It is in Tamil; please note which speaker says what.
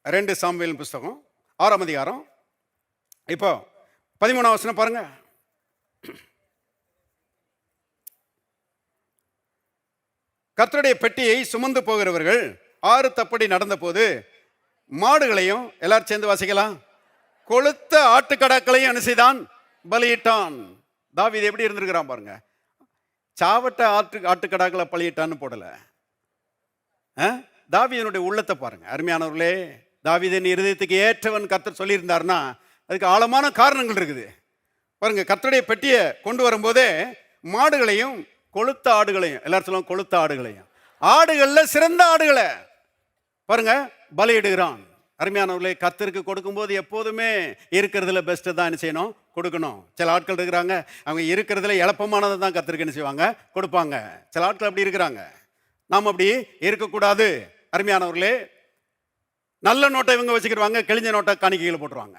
Speaker 1: 2 சாமுவேல் புஸ்தகம் 6ஆம் அதிகாரம். இப்போ 13ஆம் வசனம் பாருங்க. கர்த்தருடைய பெட்டியை சுமந்து போகிறவர்கள் 6 தப்படி நடந்த போது மாடுகளையும், எல்லாரும் சேர்ந்து வாசிக்கலாம், கொளுத்த ஆட்டுக்கடாக்களையும் என்ன செய்தான்? பலியிட்டான். தாவீது எப்படி இருந்திருக்கிறான் பாருங்க. சாவட்ட ஆட்டுக்கடாக்களை பலியிட்டான்னு போடல. தாவீதனுடைய உள்ளத்தை பாருங்க. அருமையானவர்களே, தாவீதின் இருதயத்துக்கு ஏற்றவன் கர்த்தர் சொல்லியிருந்தார்னா அதுக்கு ஆழமான காரணங்கள் இருக்குது பாருங்க. கர்த்தருடைய பெட்டியை கொண்டு வரும்போதே மாடுகளையும் கொளுத்த ஆடுகளையும், எல்லாரும் சொல்லுவாங்க கொளுத்த ஆடுகளையும், ஆடுகள்ல சிறந்த ஆடுகளை பாருங்க பலியிடுகிறான். அருமையானவர்களே, கர்த்தருக்கு கொடுக்கும்போது எப்போதுமே இருக்கிறதுல பெஸ்ட்டு தான் என்ன செய்யணும்? கொடுக்கணும். சில ஆட்கள் இருக்கிறாங்க, அவங்க இருக்கிறதுல எளப்பமானதை தான் கர்த்தருக்கு என்ன செய்வாங்க? கொடுப்பாங்க. சில ஆட்கள் அப்படி இருக்கிறாங்க. நாம் அப்படி இருக்கக்கூடாது. அருமையானவர்களே, நல்ல நோட்டை இவங்க வச்சுக்கிடுவாங்க, கிழிஞ்ச நோட்டை காணிக்கைகளை போட்டுருவாங்க.